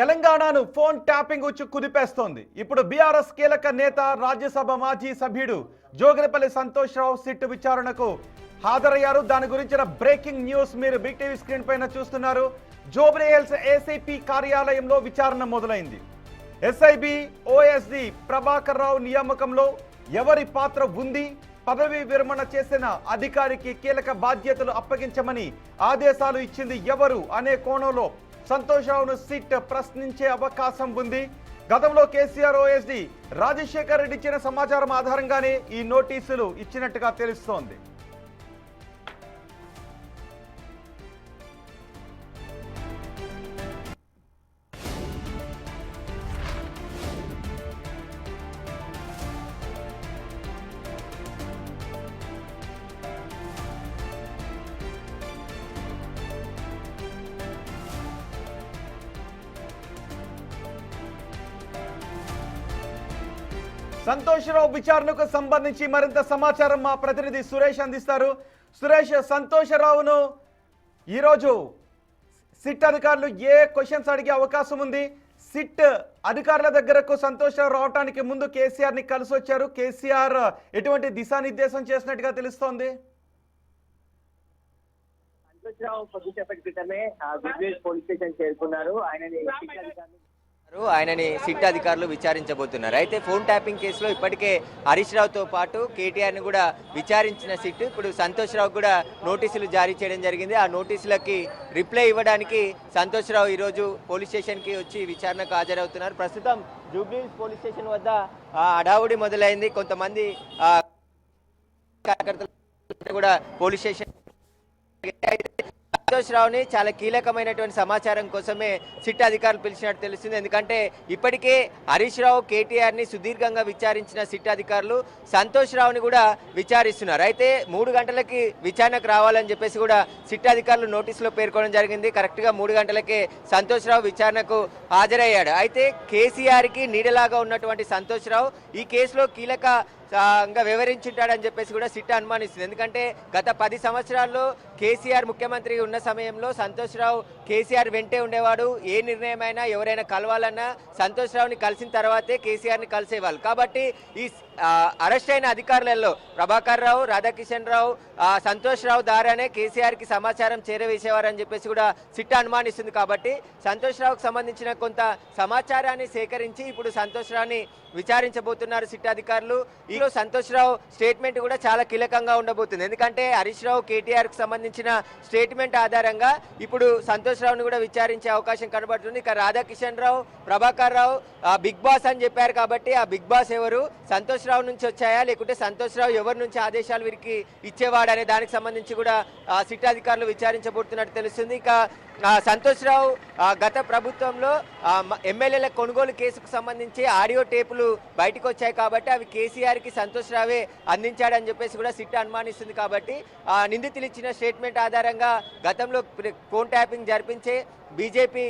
తెలంగాణను phone tapping ఉచ్చు కుదిపేస్తోంది. ఇప్పుడు బీఆర్ఎస్ కీలక నేత రాజ్యసభ మాజీ సభ్యుడు జోగినపల్లి సంతోష్ రావు సిట్ విచారణకు హాజరయ్యారు. దాని గురించిన బ్రేకింగ్ న్యూస్ మీరు బిగ్ టీవీ స్క్రీన్ పైన చూస్తున్నారు. జూబ్లీహిల్స్ ఏసీపీ కార్యాలయంలో విచారణ మొదలైంది. ఎస్ఐబి ఓఎస్డి ప్రభాకర్ రావు నియామకంలో ఎవరి పాత్ర ఉంది, పదవి విరమణ చేసిన అధికారికి కీలక బాధ్యతలు అప్పగించమని ఆదేశాలు ఇచ్చింది ఎవరు అనే కోణంలో సంతోష్ రావును సిట్ ప్రశ్నించే అవకాశం ఉంది. గతంలో కేసీఆర్ ఓఎస్డి రాజశేఖర్ రెడ్డి ఇచ్చిన సమాచారం ఆధారంగానే ఈ నోటీసులు ఇచ్చినట్టుగా తెలుస్తోంది. సంతోష్ రావు విచారణకు సంబంధించి మరింత సమాచారం మా ప్రతినిధి సురేష్ అందిస్తారు. సురేష్, సంతోష్ రావును ఈరోజు సిట్ అధికారులు ఏ క్వశ్చన్స్ అడిగే అవకాశం ఉంది? సిట్ అధికారుల దగ్గరకు సంతోష్ రావు రావడానికి ముందు కేసీఆర్ ని కలిసి వచ్చారు. కేసీఆర్ ఎటువంటి దిశానిర్దేశం చేసినట్టుగా తెలుస్తోంది? సంతోష్ రావు కొద్దిసేపటి క్రితమే పోలీస్ స్టేషన్ చేరుకున్నారు. ఆయనని సిట్ అధికారులు విచారించబోతున్నారు. అయితే ఫోన్ ట్యాపింగ్ కేసులో ఇప్పటికే హరీష్ రావుతో పాటు కేటీఆర్ని కూడా విచారించిన సిట్ ఇప్పుడు సంతోష్ రావు కూడా నోటీసులు జారీ చేయడం జరిగింది. ఆ నోటీసులకి రిప్లై ఇవ్వడానికి సంతోష్ రావు ఈరోజు పోలీస్ స్టేషన్కి వచ్చి విచారణకు హాజరవుతున్నారు. ప్రస్తుతం జూబ్లీహిల్స్ పోలీస్ స్టేషన్ వద్ద హడావుడి మొదలైంది. కొంతమంది కార్యకర్తలు కూడా పోలీస్ స్టేషన్ సంతోష్ రావుని చాలా కీలకమైనటువంటి సమాచారం కోసమే సిట్ అధికారులు పిలిచినట్టు తెలుస్తుంది. ఎందుకంటే ఇప్పటికే హరీష్ రావు కేటీఆర్ని సుదీర్ఘంగా విచారించిన సిట్ అధికారులు సంతోష్ రావుని కూడా విచారిస్తున్నారు. అయితే 3 గంటలకి విచారణకు రావాలని చెప్పేసి కూడా సిట్ అధికారులు నోటీసులో పేర్కొనడం జరిగింది. కరెక్ట్గా 3 గంటలకే సంతోష్ రావు విచారణకు హాజరయ్యాడు. అయితే కేసీఆర్కి నీడలాగా ఉన్నటువంటి సంతోష్ రావు ఈ కేసులో కీలకంగా వివరించుంటాడని చెప్పేసి కూడా సిట్ అనుమానిస్తుంది. ఎందుకంటే గత 10 సంవత్సరాల్లో కేసీఆర్ ముఖ్యమంత్రి ఉన్న సమయంలో సంతోష్ రావు కేసీఆర్ వెంటే ఉండేవాడు. ఏ నిర్ణయమైనా ఎవరైనా కలవాలన్నా సంతోష్ రావుని కలిసిన తర్వాతే కేసీఆర్ని కలిసేవాళ్ళు. కాబట్టి ఈ అరెస్ట్ అయిన అధికారులలో ప్రభాకర్ రావు, రాధాకిషన్ రావు, సంతోష్ రావు ద్వారానే కేసీఆర్కి సమాచారం చేరవేసేవారని చెప్పేసి కూడా సిట్ అనుమానిస్తుంది. కాబట్టి సంతోష్ రావుకు సంబంధించిన కొంత సమాచారాన్ని సేకరించి ఇప్పుడు సంతోష్ రావుని విచారించబోతున్నారు సిట్ అధికారులు. ఈరోజు సంతోష్ రావు స్టేట్మెంట్ కూడా చాలా కీలకంగా ఉండబోతుంది. ఎందుకంటే హరీష్ రావు కేటీఆర్కి సంబంధించిన స్టేట్మెంట్ ఆధారంగా ఇప్పుడు సంతోష్ రావుని కూడా విచారించే అవకాశం కనబడుతుంది. ఇక రాధాకిషన్ రావు, ప్రభాకర్ రావు బిగ్ బాస్ అని చెప్పారు. కాబట్టి ఆ బిగ్ బాస్ ఎవరు, సంతోష్ రావు నుంచి వచ్చాయా లేకుంటే సంతోష్ రావు ఎవరి నుంచి ఆదేశాలు వీరికి ఇచ్చేవాడు అనే దానికి సంబంధించి కూడా సిట్ అధికారులు విచారించబోతున్నట్టు తెలుస్తుంది. ఇక సంతోష్ రావు గత ప్రభుత్వంలో ఎమ్మెల్యేల కొనుగోలు కేసుకు సంబంధించి ఆడియో టేపులు బయటకు వచ్చాయి. కాబట్టి అవి కేసీఆర్కి సంతోష్ రావే అందించాడని చెప్పేసి కూడా సిట్ అనుమానిస్తుంది. కాబట్టి నిందితులు ఇచ్చిన స్టేట్మెంట్ ఆధారంగా గతంలో ఫోన్ ట్యాపింగ్ జరిపించే బీజేపీ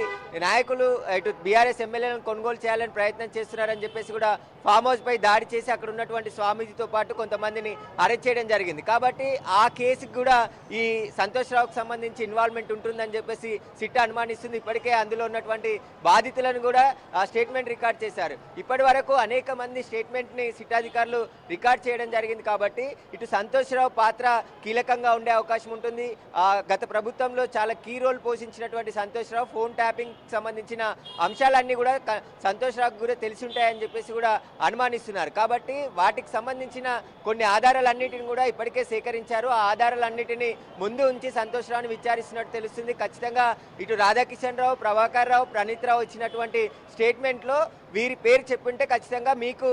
నాయకులు ఇటు బీఆర్ఎస్ ఎమ్మెల్యేలను కొనుగోలు చేయాలని ప్రయత్నం చేస్తున్నారని చెప్పేసి కూడా ఫామ్ హౌస్ పై దాడి చేసి అక్కడ ఉన్నటువంటి స్వామీజీతో పాటు కొంతమందిని అరెస్ట్ చేయడం జరిగింది. కాబట్టి ఆ కేసుకు కూడా ఈ సంతోష్ రావుకు సంబంధించి ఇన్వాల్వ్మెంట్ ఉంటుందని చెప్పేసి సిట్ అనుమానిస్తుంది. ఇప్పటికే అందులో ఉన్నటువంటి బాధితులను కూడా స్టేట్మెంట్ రికార్డ్ చేశారు. ఇప్పటి వరకు అనేక మంది స్టేట్మెంట్ని సిట్ అధికారులు రికార్డ్ చేయడం జరిగింది. కాబట్టి ఇటు సంతోష్ రావు పాత్ర కీలకంగా ఉండే అవకాశం ఉంటుంది. గత ప్రభుత్వంలో చాలా కీ రోల్ పోషించినటువంటి సంతోష్ రావు ఫోన్ ట్యాపింగ్ సంబంధించిన అంశాలన్నీ కూడా సంతోష్ రావుకు కూడా తెలిసి ఉంటాయని చెప్పేసి కూడా అనుమానిస్తున్నారు. కాబట్టి వాటికి సంబంధించిన కొన్ని ఆధారాలన్నిటిని కూడా ఇప్పటికే సేకరించారు. ఆ ఆధారాలన్నిటినీ ముందు ఉంచి సంతోష్ రావుని విచారిస్తున్నట్టు తెలుస్తుంది. ఖచ్చితంగా ఇటు రాధాకిషన్ రావు, ప్రభాకర్ రావు, ప్రణీత్ రావు ఇచ్చినటువంటి స్టేట్మెంట్లో వీరి పేరు చెప్పుంటే ఖచ్చితంగా మీకు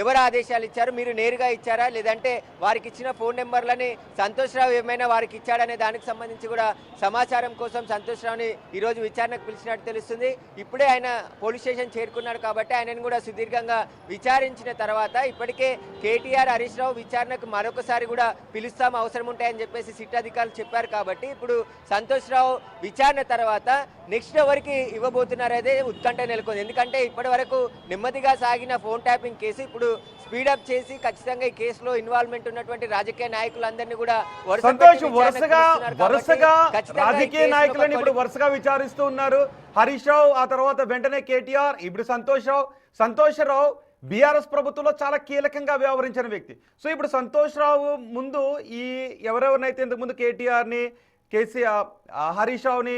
ఎవరు ఆదేశాలు ఇచ్చారు, మీరు నేరుగా ఇచ్చారా లేదంటే వారికి ఇచ్చిన ఫోన్ నెంబర్లని సంతోష్ రావు ఏమైనా వారికి ఇచ్చాడనే దానికి సంబంధించి కూడా సమాచారం కోసం సంతోష్ రావుని ఈరోజు విచారణకు పిలిచినట్టు తెలుస్తుంది. ఇప్పుడే ఆయన పోలీస్ స్టేషన్ చేరుకున్నాడు. కాబట్టి ఆయనను కూడా సుదీర్ఘంగా విచారించిన తర్వాత ఇప్పటికే కేటీఆర్, హరీష్ రావు విచారణకు మరొకసారి కూడా పిలుస్తాం అవసరం ఉంటాయని చెప్పేసి సిట్ అధికారులు చెప్పారు. కాబట్టి ఇప్పుడు సంతోష్ రావు విచారణ తర్వాత నెక్స్ట్ ఎవరికి ఇవ్వబోతున్నారదే ఉత్కంఠ నెలకొంది. ఎందుకంటే ఇప్పటి వరకు నెమ్మదిగా సాగిన ఫోన్ ట్యాపింగ్ కేసు ఇప్పుడు ఇప్పుడు స్పీడప్ చేసి ఖచ్చితంగా ఈ కేసులో ఇన్వాల్వ్మెంట్ ఉన్నటువంటి రాజకీయ నాయకులందరినీ కూడా సంతోష్ వరుసగా రాజకీయ నాయకులను ఇప్పుడు వరుసగా విచారిస్తూ ఉన్నారు. హరీష్ రావు, ఆ తర్వాత వెంటనే కేటీఆర్, ఇప్పుడు సంతోష్ రావు బీఆర్ఎస్ ప్రభుత్వంలో చాలా కీలకంగా వ్యవహరించిన వ్యక్తి. సో ఇప్పుడు సంతోష్ రావు ముందు ఈ ఎవరెవరినైతే ఇంతకుముందు కేటీఆర్ని, కేసీఆర్, హరీష్ రావుని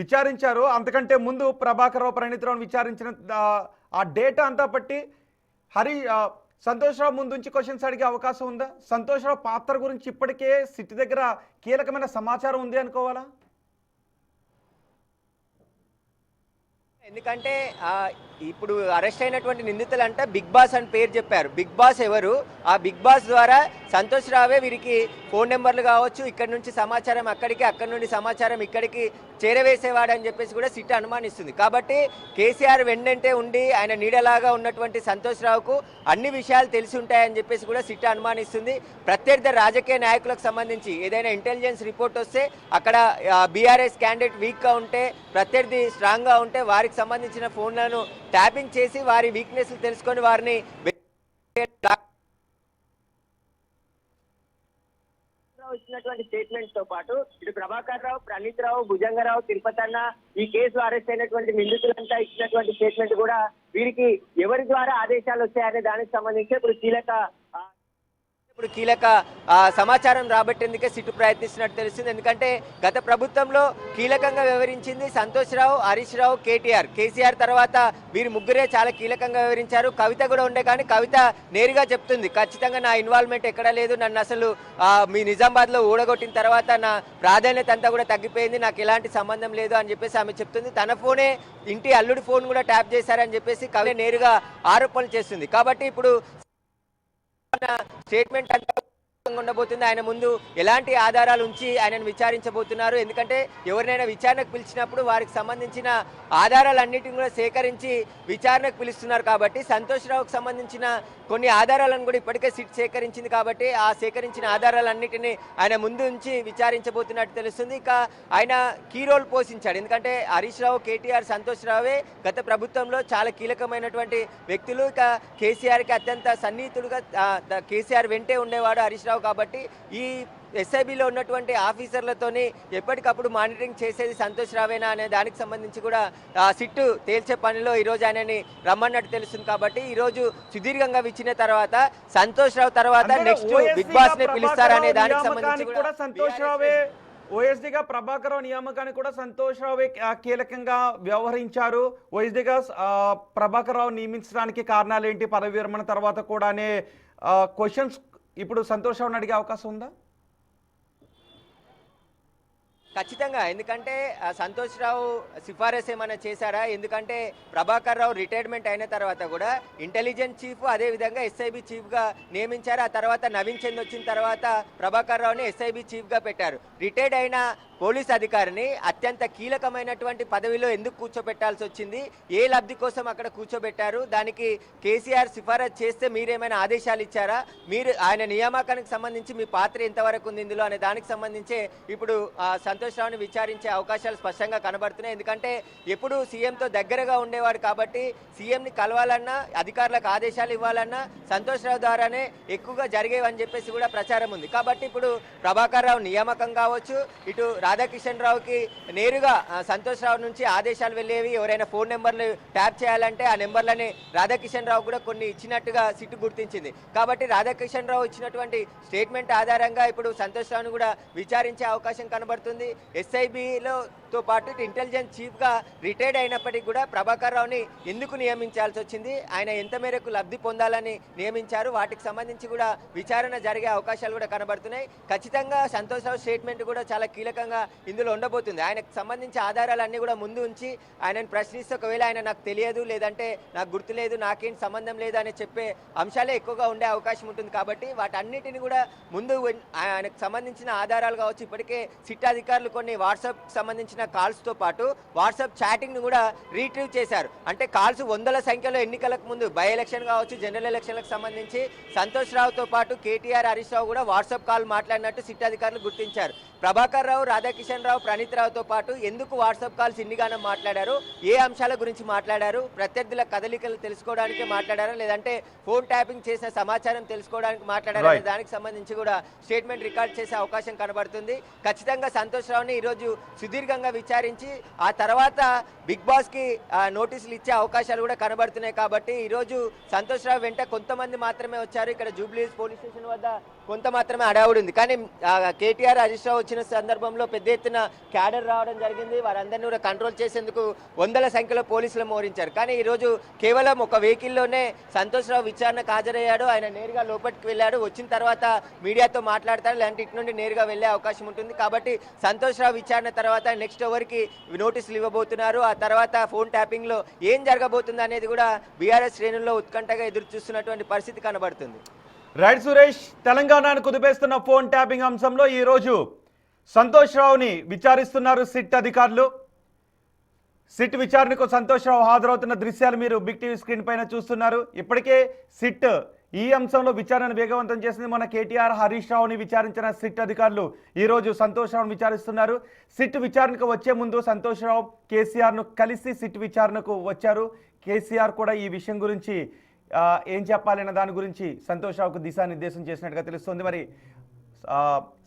విచారించారు, అంతకంటే ముందు ప్రభాకర్ రావు, ప్రణీత్ రావుని విచారించిన ఆ డేటా అంతా బట్టి సంతోష్ రావు ముందు నుంచి క్వశ్చన్స్ అడిగే అవకాశం ఉందా? సంతోష్ రావు పాత్ర గురించి ఇప్పటికే సిటీ దగ్గర కీలకమైన సమాచారం ఉంది అనుకోవాలా? ఎందుకంటే ఇప్పుడు అరెస్ట్ అయినటువంటి నిందితులంటే బిగ్ బాస్ అని పేరు చెప్పారు. బిగ్ బాస్ ఎవరు? ఆ బిగ్ బాస్ ద్వారా సంతోష్ రావే వీరికి ఫోన్ నెంబర్లు కావచ్చు, ఇక్కడ నుంచి సమాచారం అక్కడికి, అక్కడి నుండి సమాచారం ఇక్కడికి చేరవేసేవాడని చెప్పేసి కూడా సిట్ అనుమానిస్తుంది. కాబట్టి కేసీఆర్ వెన్నంటే ఉండి ఆయన నీడలాగా ఉన్నటువంటి సంతోష్ రావుకు అన్ని విషయాలు తెలిసి ఉంటాయని చెప్పేసి కూడా సిట్ అనుమానిస్తుంది. ప్రత్యర్థి రాజకీయ నాయకులకు సంబంధించి ఏదైనా ఇంటెలిజెన్స్ రిపోర్ట్ వస్తే అక్కడ బీఆర్ఎస్ క్యాండిడేట్ వీక్గా ఉంటే, ప్రత్యర్థి స్ట్రాంగ్గా ఉంటే వారికి సంబంధించిన ఫోన్లను ట్యాపింగ్ చేసి వారి వీక్నెస్లు తెలుసుకొని వారిని ఇచ్చినటువంటి స్టేట్మెంట్ తో పాటు ఇటు ప్రభాకర్ రావు, ప్రణీత్ రావు, భుజంగరావు, తిరుపతి అన్న ఈ కేసులో అరెస్ట్ అయినటువంటి నిందితులంతా ఇచ్చినటువంటి స్టేట్మెంట్ కూడా వీరికి ఎవరి ద్వారా ఆదేశాలు వచ్చాయనే దానికి సంబంధించి ఇప్పుడు కీలక సమాచారం రాబట్టేందుకే సిట్టు ప్రయత్నిస్తున్నట్టు తెలుస్తుంది. ఎందుకంటే గత ప్రభుత్వంలో కీలకంగా వ్యవహరించింది సంతోష్ రావు, హరీష్ రావు, కేసీఆర్ తర్వాత వీరు ముగ్గురే చాలా కీలకంగా వ్యవహరించారు. కవిత కూడా ఉండే, కానీ కవిత నేరుగా చెప్తుంది ఖచ్చితంగా నా ఇన్వాల్వ్మెంట్ ఎక్కడా లేదు, నన్ను అసలు మీ నిజామాబాద్లో ఊడగొట్టిన తర్వాత నా ప్రాధాన్యత అంతా కూడా తగ్గిపోయింది, నాకు ఎలాంటి సంబంధం లేదు అని చెప్పేసి ఆమె చెప్తుంది. తన ఫోనే ఇంటి అల్లుడి ఫోన్ కూడా ట్యాప్ చేశారని చెప్పేసి కవిత నేరుగా ఆరోపణలు చేస్తుంది. కాబట్టి ఇప్పుడు స్టేట్మెంట్ అంతా ఉండబోతుంది. ఆయన ముందు ఎలాంటి ఆధారాలు ఉంచి ఆయనను విచారించబోతున్నారు? ఎందుకంటే ఎవరినైనా విచారణకు పిలిచినప్పుడు వారికి సంబంధించిన ఆధారాలన్నిటిని కూడా సేకరించి విచారణకు పిలుస్తున్నారు. కాబట్టి సంతోష్ రావుకు సంబంధించిన కొన్ని ఆధారాలను కూడా ఇప్పటికే సిట్ సేకరించింది. కాబట్టి ఆ సేకరించిన ఆధారాలన్నిటిని ఆయన ముందు ఉంచి విచారించబోతున్నట్టు తెలుస్తుంది. ఇక ఆయన కీ రోల్ పోషించాడు. ఎందుకంటే హరీష్ రావు, కేటీఆర్, సంతోష్ రావే గత ప్రభుత్వంలో చాలా కీలకమైనటువంటి వ్యక్తులు. ఇక కేసీఆర్కి అత్యంత సన్నిహితుడుగా కేసీఆర్ వెంటే ఉండేవాడు హరీష్ రావు. కాబట్టి ఈ ఎస్ఐబిలో ఉన్నటువంటి ఆఫీసర్లతోని ఎప్పటికప్పుడు మానిటరింగ్ చేసేది సంతోష్ రావేనా అనే దానికి సంబంధించి కూడా సిట్టు తేల్చే పనిలో ఈరోజు ఆయనని రమ్మన్నట్టు తెలుస్తుంది. కాబట్టి ఈరోజు సుదీర్ఘంగా విచ్చిన తర్వాత సంతోష్ రావు తర్వాత నెక్స్ట్ బిగ్ బాస్ ని పిలుస్తారనే దానికి సంబంధించి కూడా సంతోష్ రావే ఓఎస్డీగా ప్రభాకర్ రావు నియామకానికి కూడా సంతోష్ రావే కీలకంగా వ్యవహరించారు. ఓఎస్డీగా ప్రభాకర్ రావు నియమించడానికి కారణాలు ఏంటి, పదవి విరమణ తర్వాత కూడా అనే క్వశ్చన్స్ ఇప్పుడు సంతోష్ రావుని అడిగే అవకాశం ఉందా? ఖచ్చితంగా. ఎందుకంటే సంతోష్ రావు సిఫారసు ఏమైనా చేశారా? ఎందుకంటే ప్రభాకర్ రావు రిటైర్మెంట్ అయిన తర్వాత కూడా ఇంటెలిజెన్స్ చీఫ్, అదేవిధంగా ఎస్ఐబి చీఫ్గా నియమించారు. ఆ తర్వాత నవీన్ చంద్ వచ్చిన తర్వాత ప్రభాకర్ రావుని ఎస్ఐబి చీఫ్గా పెట్టారు. రిటైర్డ్ అయిన పోలీస్ అధికారిని అత్యంత కీలకమైనటువంటి పదవిలో ఎందుకు కూర్చోబెట్టాల్సి వచ్చింది? ఏ లబ్ధి కోసం అక్కడ కూర్చోబెట్టారు? దానికి కేసీఆర్ సిఫారసు చేస్తే మీరేమైనా ఆదేశాలు ఇచ్చారా? మీరు ఆయన నియామకానికి సంబంధించి మీ పాత్ర ఎంతవరకు ఉంది ఇందులో అనే దానికి సంబంధించే ఇప్పుడు సంతోష్ రావుని విచారించే అవకాశాలు స్పష్టంగా కనబడుతున్నాయి. ఎందుకంటే ఎప్పుడు సీఎంతో దగ్గరగా ఉండేవాడు కాబట్టి సీఎంని కలవాలన్నా, అధికారులకు ఆదేశాలు ఇవ్వాలన్నా సంతోష్ రావు ద్వారానే ఎక్కువగా జరిగేవని చెప్పేసి కూడా ప్రచారం ఉంది. కాబట్టి ఇప్పుడు ప్రభాకర్ రావు నియామకం కావచ్చు, ఇటు రాధాకిషన్ రావుకి నేరుగా సంతోష్ రావు నుంచి ఆదేశాలు వెళ్ళేవి. ఎవరైనా ఫోన్ నెంబర్లు ట్యాప్ చేయాలంటే ఆ నెంబర్లని రాధాకిషన్ రావు కూడా కొన్ని ఇచ్చినట్టుగా సిట్టు గుర్తించింది. కాబట్టి రాధాకిషన్ రావు ఇచ్చినటువంటి స్టేట్మెంట్ ఆధారంగా ఇప్పుడు సంతోష్ రావును కూడా విచారించే అవకాశం కనబడుతుంది. ఎస్ఐబితో పాటు ఇంటెలిజెన్స్ చీఫ్గా రిటైర్డ్ అయినప్పటికీ కూడా ప్రభాకర్ రావుని ఎందుకు నియమించాల్సి వచ్చింది, ఆయన ఎంత మేరకు లబ్ధి పొందాలని నియమించారు, వాటికి సంబంధించి కూడా విచారణ జరిగే అవకాశాలు కూడా కనబడుతున్నాయి. ఖచ్చితంగా సంతోష్ రావు స్టేట్మెంట్ కూడా చాలా కీలకంగా ఇందులో ఉండబోతుంది. ఆయనకు సంబంధించిన ఆధారాలన్నీ కూడా ముందు ఉంచి ఆయనను ప్రశ్నిస్తే ఒకవేళ ఆయన నాకు తెలియదు, లేదంటే నాకు గుర్తులేదు, నాకేం సంబంధం లేదు అని చెప్పే అంశాలే ఎక్కువగా ఉండే అవకాశం ఉంటుంది. కాబట్టి వాటన్నిటిని కూడా ముందు ఆయనకు సంబంధించిన ఆధారాలు కావచ్చు, ఇప్పటికే సిట్ అధికారులు కొన్ని వాట్సాప్ సంబంధించిన కాల్స్తో పాటు వాట్సాప్ చాటింగ్ను కూడా రీట్రీవ్ చేశారు. అంటే కాల్స్ వందల సంఖ్యలో ఎన్నికలకు ముందు బై ఎలక్షన్ కావచ్చు, జనరల్ ఎలక్షన్లకు సంబంధించి సంతోష్ రావుతో పాటు కేటీఆర్, హరీష్ రావు కూడా వాట్సాప్ కాల్ మాట్లాడినట్టు సిట్ అధికారులు గుర్తించారు. ప్రభాకర్ రావు, రాధాకిషన్ రావు, ప్రణీత్ రావుతో పాటు ఎందుకు వాట్సాప్ కాల్స్ ఇన్నిగానో మాట్లాడారు, ఏ అంశాల గురించి మాట్లాడారు, ప్రత్యర్థుల కదలికలు తెలుసుకోవడానికి మాట్లాడారా, లేదంటే ఫోన్ ట్యాపింగ్ చేసిన సమాచారం తెలుసుకోవడానికి మాట్లాడారా అనే దానికి సంబంధించి కూడా స్టేట్మెంట్ రికార్డ్ చేసే అవకాశం కనబడుతుంది. ఖచ్చితంగా సంతోష్ రావుని ఈరోజు సుదీర్ఘంగా విచారించి ఆ తర్వాత బిగ్ బాస్ కి నోటీసులు ఇచ్చే అవకాశాలు కూడా కనబడుతున్నాయి. కాబట్టి ఈరోజు సంతోష్ రావు వెంట కొంతమంది మాత్రమే వచ్చారు. ఇక్కడ జూబ్లీహిల్స్ పోలీస్ స్టేషన్ వద్ద కొంత మాత్రమే హడావుడి ఉంది. కానీ కేటీఆర్, హరీష్ రావు వచ్చిన సందర్భంలో పెద్ద ఎత్తున క్యాడర్ రావడం జరిగింది. వారందరినీ కూడా కంట్రోల్ చేసేందుకు వందల సంఖ్యలో పోలీసులు మోహరించారు. కానీ ఈరోజు కేవలం ఒక వెహికల్లోనే సంతోష్ రావు విచారణకు హాజరయ్యాడు. ఆయన నేరుగా లోపలికి వెళ్ళాడు. వచ్చిన తర్వాత మీడియాతో మాట్లాడతాడు, లేదంటే ఇటు నుండి నేరుగా వెళ్లే అవకాశం ఉంటుంది. కాబట్టి సంతోష్ రావు విచారణ తర్వాత నెక్స్ట్ ఎవరికి నోటీసులు ఇవ్వబోతున్నారు, ఆ తర్వాత ఫోన్ ట్యాపింగ్ లో ఏం జరగబోతుంది అనేది కూడా బీఆర్ఎస్ శ్రేణుల్లో ఉత్కంఠగా ఎదురు చూస్తున్నటువంటి పరిస్థితి కనబడుతుంది. రైట్ సురేష్, తెలంగాణను కుదిపేస్తున్న ఫోన్ ట్యాపింగ్ అంశంలో ఈ రోజు సంతోష్ రావుని విచారిస్తున్నారు సిట్ అధికారులు. సిట్ విచారణకు సంతోష్ రావు హాజరవుతున్న దృశ్యాలు మీరు బిగ్ టీవీ స్క్రీన్ పైన చూస్తున్నారు. ఇప్పటికే సిట్ ఈ అంశంలో విచారణ వేగవంతం చేసింది. మన కేటీఆర్, హరీష్ రావుని విచారించిన సిట్ అధికారులు ఈ రోజు సంతోష్ రావుని విచారిస్తున్నారు. సిట్ విచారణకు వచ్చే ముందు సంతోష్ రావు కేసీఆర్ను కలిసి సిట్ విచారణకు వచ్చారు. కేసీఆర్ కూడా ఈ విషయం గురించి ఏం చెప్పాలన్న దాని గురించి సంతోష్ రావుకు దిశానిర్దేశం చేసినట్టుగా తెలుస్తుంది. మరి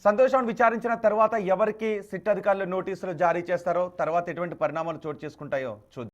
సంతోష్ రావును విచారించిన తర్వాత ఎవరికి సిట్ అధికారులు నోటీసులు జారీ చేస్తారో, తర్వాత ఎటువంటి పరిణామాలు చోటు చేసుకుంటాయో చూద్దాం.